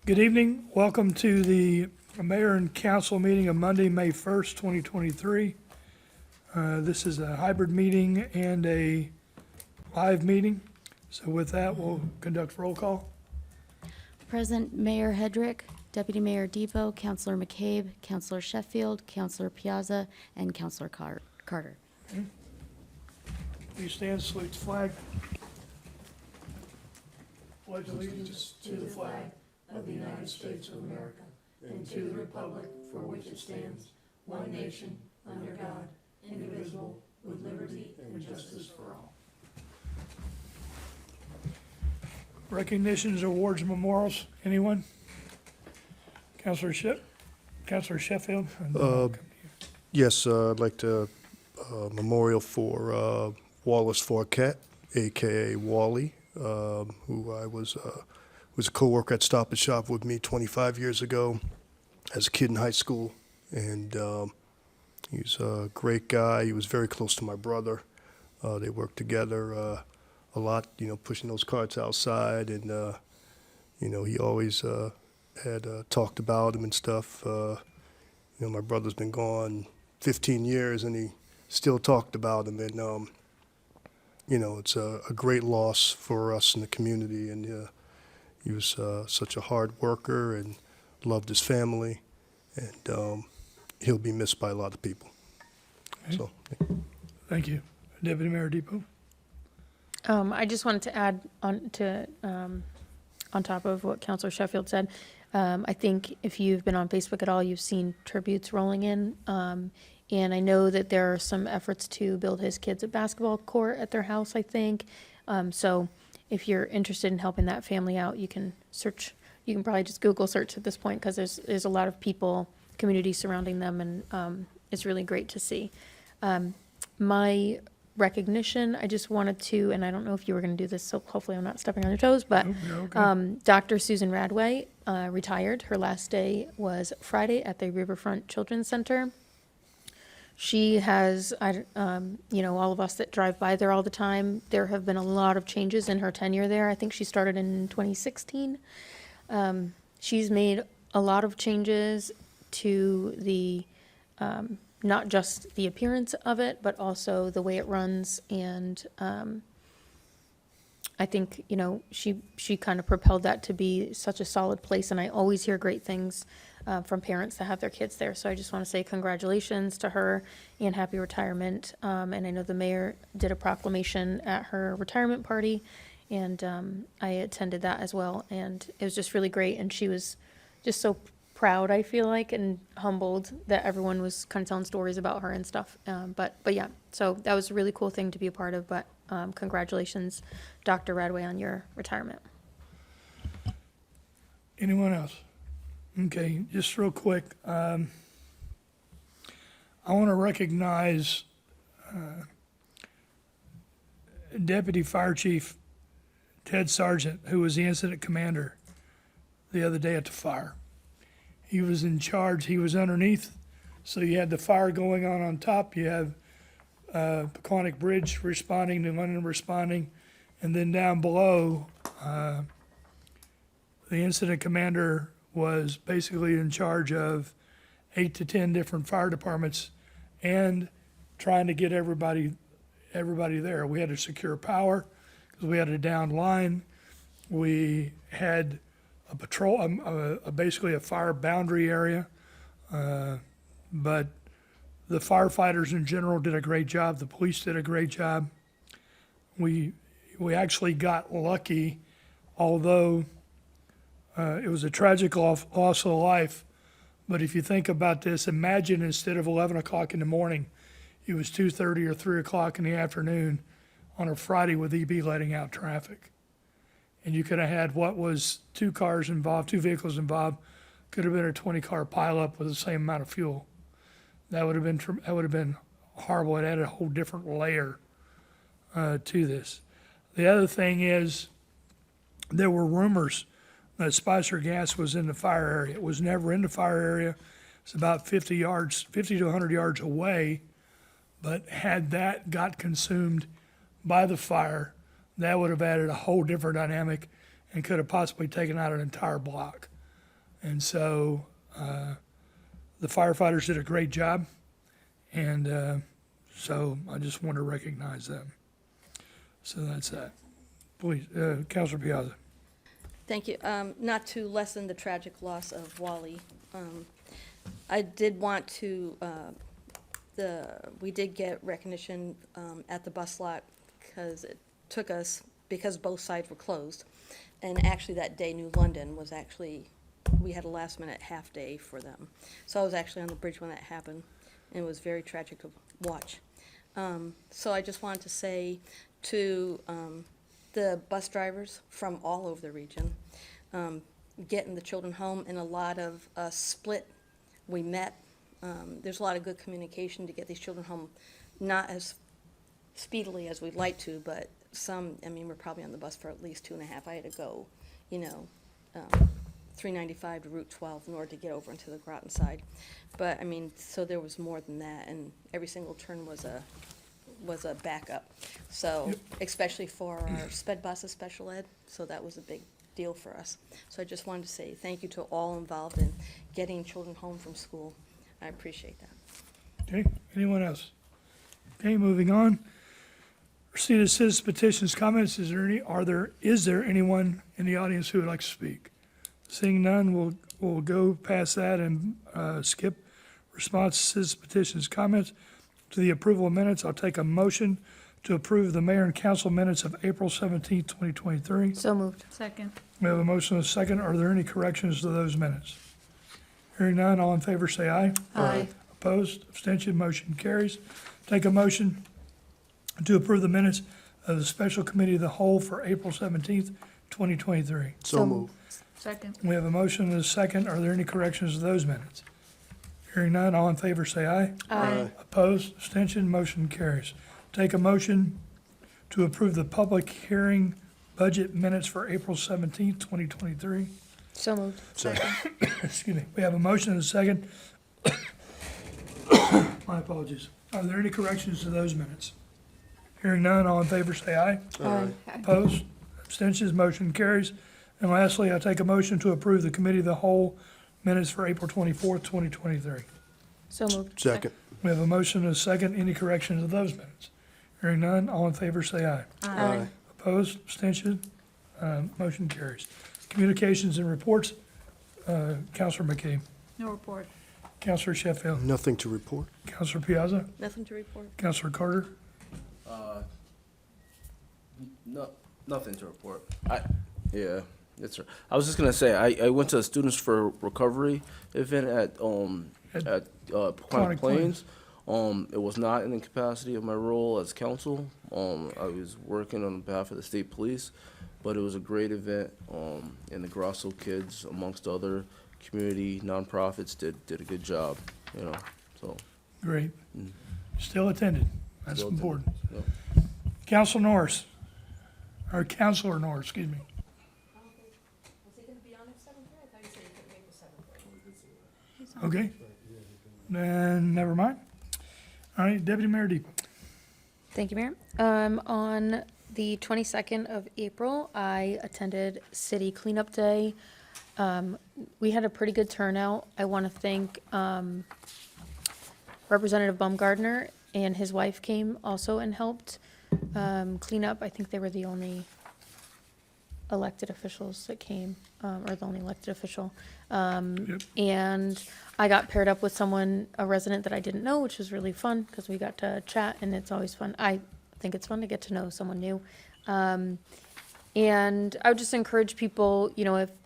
Good evening. Welcome to the Mayor and Council meeting of Monday, May 1st, 2023. This is a hybrid meeting and a live meeting. So with that, we'll conduct roll call. Present Mayor Hedrick, Deputy Mayor Depot, Councilor McCabe, Councilor Sheffield, Councilor Piazza, and Councilor Carter. Please stand, salute the flag. Pledge allegiance to the flag of the United States of America and to the republic for which it stands, one nation, under God, indivisible, with liberty and justice for all. Recognitions, awards, and memorials. Anyone? Councilor Sheffield? Yes, I'd like to memorial for Wallace Forquette, aka Wally, who I was a co-worker at Stop and Shop with me 25 years ago as a kid in high school, and he's a great guy. He was very close to my brother. They worked together a lot, pushing those carts outside, and he always had talked about him and stuff. My brother's been gone 15 years, and he still talked about him, and it's a great loss for us in the community, and he was such a hard worker and loved his family, and he'll be missed by a lot of people. Okay. So, Thank you. Deputy Mayor Depot? I just wanted to add on top of what Councilor Sheffield said. I think if you've been on Facebook at all, you've seen tributes rolling in. And I know that there are some efforts to build his kids a basketball court at their house, I think. So if you're interested in helping that family out, you can search. You can probably just Google search at this point, because there's a lot of people, community surrounding them, and it's really great to see. My recognition, I just wanted to, and I don't know if you were going to do this, so hopefully I'm not stepping on your toes, but Okay. Dr. Susan Radway retired. Her last day was Friday at the Riverfront Children's Center. She has, all of us that drive by there all the time, there have been a lot of changes in her tenure there. I think she started in 2016. She's made a lot of changes to the not just the appearance of it, but also the way it runs. And I think, she kind of propelled that to be such a solid place. And I always hear great things from parents that have their kids there. So I just want to say congratulations to her and happy retirement. And I know the mayor did a proclamation at her retirement party, and I attended that as well. And it was just really great. And she was just so proud, I feel like, and humbled that everyone was kind of telling stories about her and stuff. But yeah, so that was a really cool thing to be a part of. But congratulations, Dr. Radway, on your retirement. Anyone else? Okay, just real quick. I want to recognize Deputy Fire Chief Ted Sargent, who was the incident commander the other day at the fire. He was in charge, he was underneath, so you had the fire going on top, you have Peconic Bridge responding, New London responding, and then down below, the incident commander was basically in charge of 8 to 10 different fire departments and trying to get everybody there. We had to secure power because we had a down line. We had a patrol, basically a fire boundary area, but the firefighters in general did a great job. The police did a great job. We actually got lucky, although it was a tragic loss of life. But if you think about this, imagine instead of 11 o'clock in the morning, it was 2:30 or 3 o'clock in the afternoon on a Friday with EB letting out traffic. And you could have had what was two vehicles involved, could have been a 20-car pileup with the same amount of fuel. That would have been horrible. It added a whole different layer to this. The other thing is, there were rumors that Spicer gas was in the fire area. It was never in the fire area. It's about 50 to 100 yards away. But had that got consumed by the fire, that would have added a whole different dynamic and could have possibly taken out an entire block. And so the firefighters did a great job, and so I just want to recognize them. So that's that. Please, Councilor Piazza. Thank you. Not to lessen the tragic loss of Wally, I did want to, we did get recognition at the bus lot because it took us, because both sides were closed. And actually that day, New London was actually, we had a last minute half day for them. So I was actually on the bridge when that happened, and it was very tragic to watch. So I just wanted to say to the bus drivers from all over the region, getting the children home, and a lot of split. We met. There's a lot of good communication to get these children home, not as speedily as we'd like to, but some, I mean, we're probably on the bus for at least 2.5. I had to go, 395 to Route 12 in order to get over into the Groton side. But, I mean, so there was more than that, and every single turn was a backup. So, especially for our sped buses, special ed, so that was a big deal for us. So I just wanted to say thank you to all involved in getting children home from school. I appreciate that. Okay, anyone else? Okay, moving on. Receipt of citizens petitions, comments. Is there anyone in the audience who would like to speak? Seeing none, we'll go past that and skip response to citizens petitions, comments. To the approval of minutes, I'll take a motion to approve the mayor and council minutes of April 17th, 2023. So moved. Second. We have a motion and a second. Are there any corrections to those minutes? Hearing none, all in favor say aye. Aye. Opposed, abstention, motion carries. Take a motion to approve the minutes of the special committee of the whole for April 17th, 2023. So moved. Second. We have a motion and a second. Are there any corrections to those minutes? Hearing none, all in favor say aye. Aye. Opposed, abstention, motion carries. Take a motion to approve the public hearing budget minutes for April 17th, 2023. So moved. Second. Excuse me. We have a motion and a second. My apologies. Are there any corrections to those minutes? Hearing none, all in favor say aye. Aye. Opposed, abstentions, motion carries. And lastly, I take a motion to approve the committee of the whole minutes for April 24th, 2023. So moved. Second. We have a motion and a second. Any corrections to those minutes? Hearing none, all in favor say aye. Aye. Opposed, abstention, motion carries. Communications and reports, Counselor McKee, No report. Counselor Sheffield, Nothing to report. Counselor Piazza, Nothing to report? Counselor Carter. No, nothing to report. Yeah, that's right. I was just gonna say, I went to a Students for Recovery event at Chronic Chronic Plains. It was not in the capacity of my role as counsel. I was working on behalf of the state police, but it was a great event. And the Grosso kids, amongst other community nonprofits, did a good job, so. Great. Still attended. That's Still important. Yep. Counselor Norris, or Counselor Norris, excuse me. Okay. Then, never mind. All right, Deputy Mayor Depot. Thank you, Mayor. On the 22nd of April, I attended City Cleanup Day. We had a pretty good turnout. I want to thank Representative Baumgardner and his wife came also and helped clean up. I think they were the only elected officials that came, or the only elected official. And I got paired up with someone, a resident that I didn't know, which was really fun because we got to chat, and it's always fun. I think it's fun to get to know someone new. And I would just encourage people,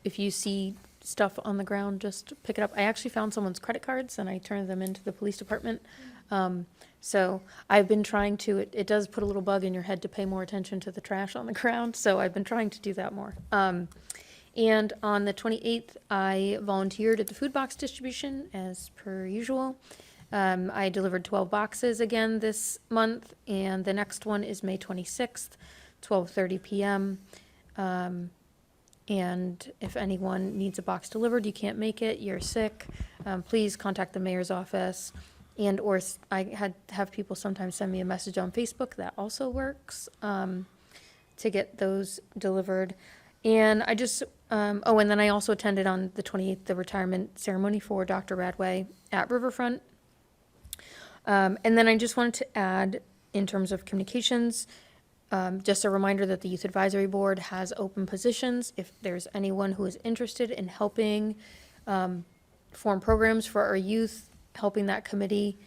if you see stuff on the ground, just pick it up. I actually found someone's credit cards and I turned them into the police department. So I've been trying to, it does put a little bug in your head to pay more attention to the trash on the ground, so I've been trying to do that more. And on the 28th, I volunteered at the food box distribution as per usual. I delivered 12 boxes again this month, and the next one is May 26th, 12:30 p.m. And if anyone needs a box delivered, you can't make it, you're sick, please contact the mayor's office. And or I have people sometimes send me a message on Facebook, that also works, to get those delivered. And I just Oh, and then I also attended on the 28th, the retirement ceremony for Dr. Radway at Riverfront. And then I just wanted to add, in terms of communications, just a reminder that the Youth Advisory Board has open positions. If there's anyone who is interested in helping form programs for our youth, helping that committee,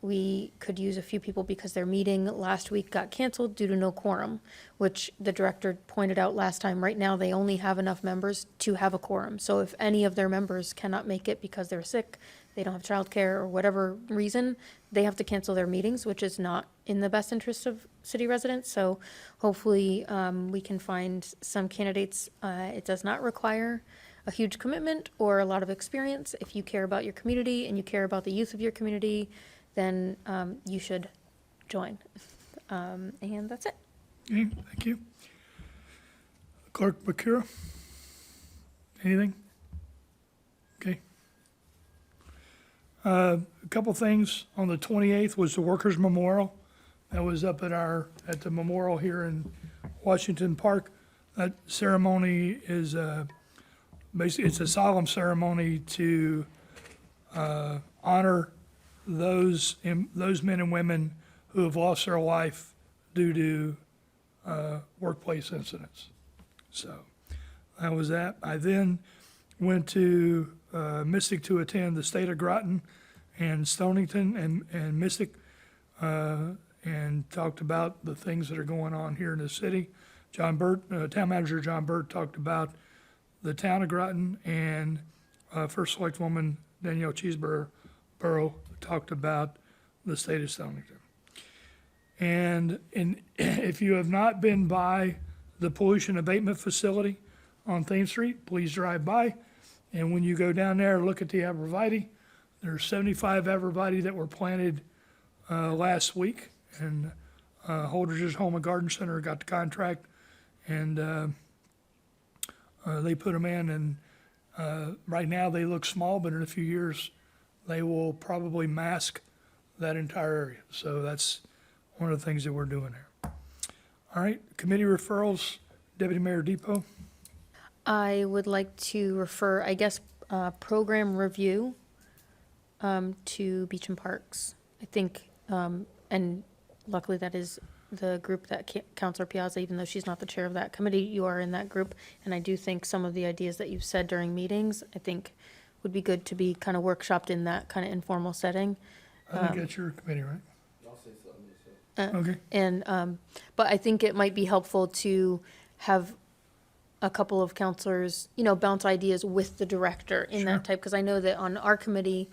we could use a few people because their meeting last week got canceled due to no quorum, which the director pointed out last time. Right now, they only have enough members to have a quorum. So if any of their members cannot make it because they're sick, they don't have childcare, or whatever reason, they have to cancel their meetings, which is not in the best interest of city residents. So hopefully, we can find some candidates. It does not require a huge commitment or a lot of experience. If you care about your community and you care about the youth of your community, then you should join. And that's it. Okay, thank you. Clerk Bakura? Anything? Okay. A couple things. On the 28th was the Workers' Memorial. That was up at the memorial here in Washington Park. That ceremony is basically, it's a solemn ceremony to honor those men and women who have lost their life due to workplace incidents. So that was that. I then went to Mystic to attend the state of Groton and Stonington and Mystic and talked about the things that are going on here in the city. John Burt, Town Manager John Burt, talked about the town of Groton, and First Select Woman Danielle Cheeseborough talked about the state of Stonington. And if you have not been by the pollution abatement facility on Thames Street, please drive by. And when you go down there, look at the arborvitae. There's 75 arborvitae that were planted last week, and Holdridge's Home and Garden Center got the contract, and they put them in, and right now they look small, but in a few years they will probably mask that entire area. So that's one of the things that we're doing there. All right, committee referrals, Deputy Mayor Depot. I would like to refer, I guess, program review to Beach and Parks. I think, and luckily that is the group that Councilor Piazza, even though she's not the chair of that committee, you are in that group. And I do think some of the ideas that you've said during meetings, I think would be good to be kind of workshopped in that kind of informal setting. I think that's your committee, right? Okay. And, but I think it might be helpful to have a couple of counselors, bounce ideas with the director in Sure. that type, because I know that on our committee,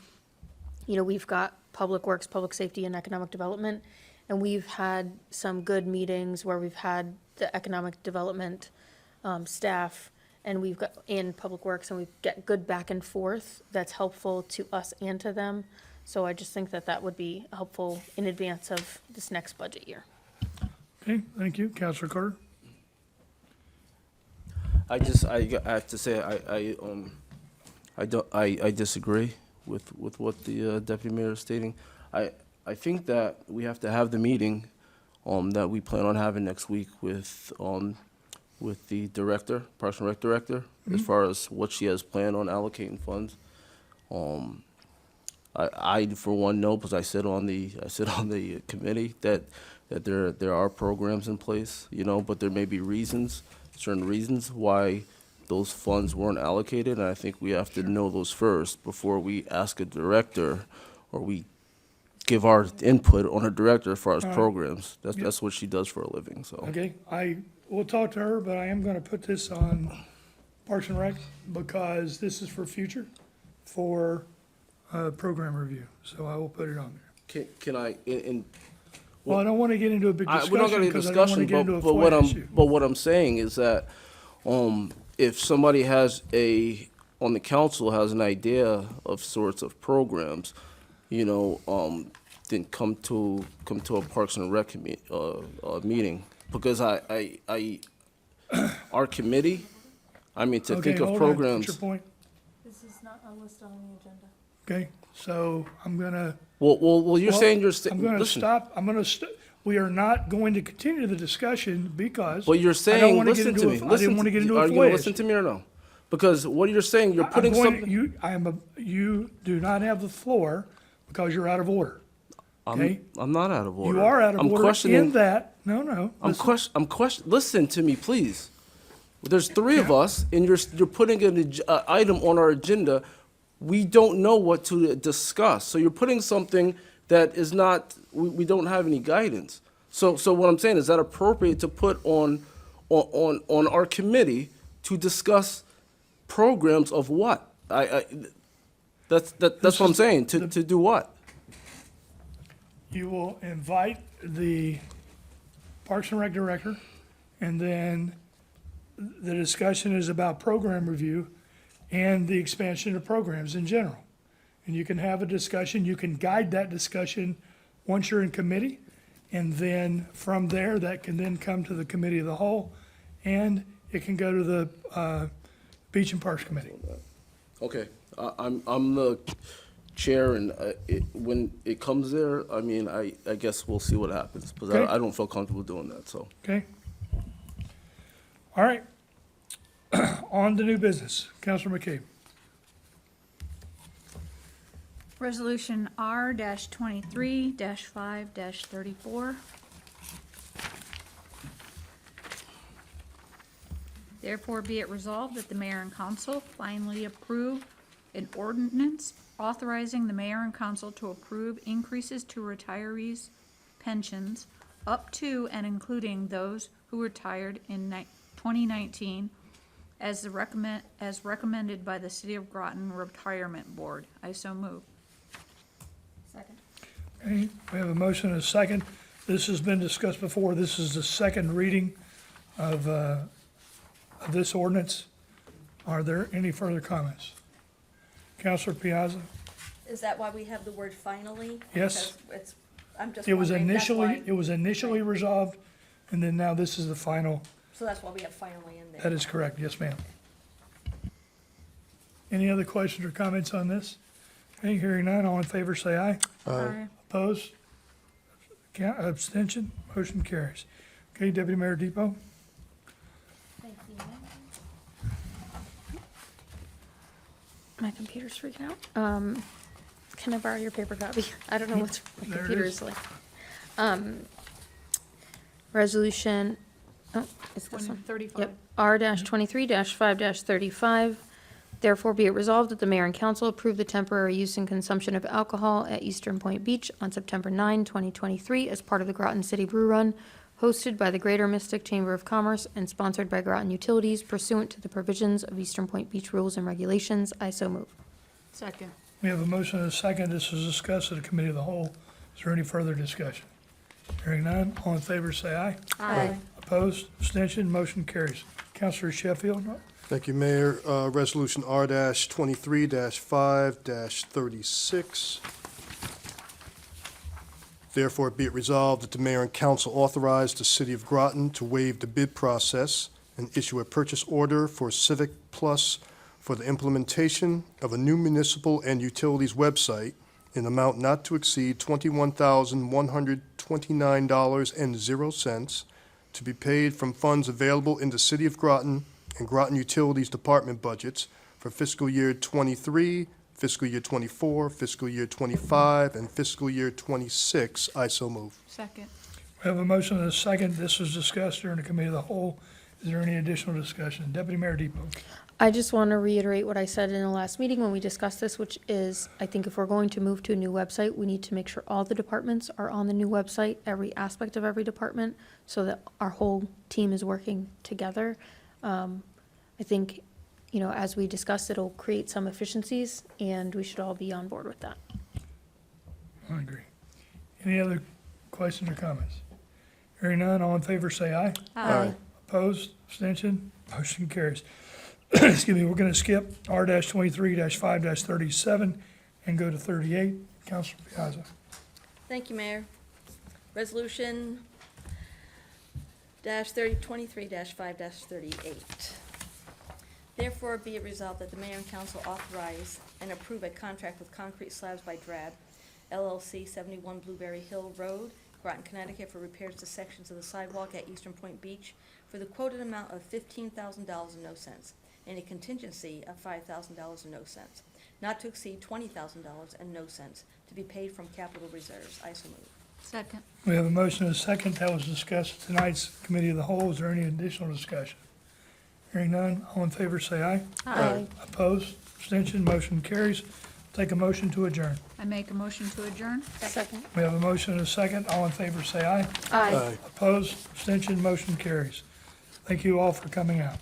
we've got Public Works, Public Safety, and Economic Development, and we've had some good meetings where we've had the Economic Development staff, and we've got, in Public Works, and we get good back and forth that's helpful to us and to them. So I just think that that would be helpful in advance of this next budget year. Okay, thank you. Councilor Carter? I have to say, I disagree with what the deputy mayor is stating. I think that we have to have the meeting, that we plan on having next week with the director, Parks and Rec director, as far as what she has planned on allocating funds. I for one know, because I sit on the committee, that there are programs in place, but there may be certain reasons why those funds weren't allocated, and I think we have to know those first before we ask a director or we give our input on a director as far as programs. That's what she does for a living, so. Okay, I will talk to her, but I am gonna put this on Parks and Rec because this is for future, for program review, so I will put it on there. Can I, Well, I don't wanna get into a big we're not discussion gonna get because I don't wanna discussion, get into a but what FOIA I'm, issue. but what I'm saying is that, if somebody on the council has an idea of sorts of programs, then come to a Parks and Rec meeting, because our committee, to Okay, think of hold on. programs. What's your point? This is not listed on the agenda. Okay, so I'm gonna. Well, you're Well, saying I'm gonna stop, we are not going to continue the discussion because. But you're I don't saying, wanna get listen into to a- me. I didn't wanna get into a Are you gonna FOIA listen issue. to me or no? Because what you're saying, you're putting something. You do not have the floor because you're out of order. Okay? I'm not out of order. You are out of I'm order questioning. in that, no. listen. Listen to me, please. There's three of us, and you're putting an item on our agenda. We don't know what to discuss. So you're putting something that is not. We don't have any guidance. So what I'm saying is that appropriate to put on our committee to discuss programs of what? That's what I'm saying. To do what? You will invite the Parks and Rec director, and then the discussion is about program review and the expansion of programs in general. And you can have a discussion, you can guide that discussion once you're in committee, and then from there, that can then come to the committee of the whole, and it can go to the Beach and Parks Committee. Okay, I'm the chair, and when it comes there, I mean, I guess we'll see what happens, because Okay. I don't feel comfortable doing that, so. Okay? All right. On to new business. Councilor McCabe. Resolution R-23-5-34. Therefore, be it resolved that the mayor and council finally approve an ordinance authorizing the mayor and council to approve increases to retirees' pensions up to and including those who retired in 2019 as recommended by the City of Groton Retirement Board. I so move. Second. Okay, we have a motion and a second. This has been discussed before. This is the second reading of this ordinance. Are there any further comments? Councilor Piazza? Is that why we have the word finally? Yes. Because it's, I'm just It was wondering, that's why, initially resolved, and then now this is the final. so that's why we have finally in there. That is correct, yes, ma'am. Any other questions or comments on this? Okay, hearing none, all in favor say aye. Aye. Opposed? Abstention? Motion carries. Okay, Deputy Mayor Depot? My computer's freaking out. Can I borrow your paper copy? I don't know what's, my There it computer is. is like. Resolution, it's this one. 35. Yep, R-23-5-35. Therefore be it resolved that the mayor and council approve the temporary use and consumption of alcohol at Eastern Point Beach on September 9, 2023, as part of the Groton City Brew Run, hosted by the Greater Mystic Chamber of Commerce and sponsored by Groton Utilities pursuant to the provisions of Eastern Point Beach rules and regulations. I so move. Second. We have a motion and a second. This was discussed at the committee of the whole. Is there any further discussion? Hearing none, all in favor say aye. Aye. Opposed? Abstention? Motion carries. Councilor Sheffield? Thank you, Mayor. Resolution R-23-5-36. Therefore, be it resolved that the mayor and council authorize the city of Groton to waive the bid process and issue a purchase order for Civic Plus for the implementation of a new municipal and utilities website in amount not to exceed $21,129.00 to be paid from funds available in the City of Groton and Groton Utilities Department budgets for fiscal year '23, fiscal year '24, fiscal year '25, and fiscal year '26. I so move. Second. We have a motion and a second. This was discussed during the committee of the whole. Is there any additional discussion? Deputy Mayor Depot? I just want to reiterate what I said in the last meeting when we discussed this, which is, I think if we're going to move to a new website, we need to make sure all the departments are on the new website, every aspect of every department, so that our whole team is working together. I think, you know, as we discussed, it'll create some efficiencies, and we should all be on board with that. I agree. Any other questions or comments? Hearing none, all in favor say aye. Aye. Opposed? Abstention? Motion carries. Excuse me, we're going to skip R-23-5-37 and go to 38. Councilor Piazza. Thank you, Mayor. Resolution -23-5-38. Therefore, be it resolved that the mayor and council authorize and approve a contract with Concrete Slabs by Drab LLC, 71 Blueberry Hill Road, Groton, Connecticut, for repairs to sections of the sidewalk at Eastern Point Beach for the quoted amount of $15,000 and no cents. and a contingency of $5,000 and no cents, not to exceed $20,000 and no cents, to be paid from capital reserves. I so move. Second. We have a motion and a second. That was discussed at tonight's committee of the whole. Is there any additional discussion? Hearing none, all in favor say aye. Aye. Opposed, abstention, motion carries. Take a motion to adjourn. I make a motion to adjourn. Second. We have a motion and a second. All in favor say aye. Aye. Opposed, abstention, motion carries. Thank you all for coming out.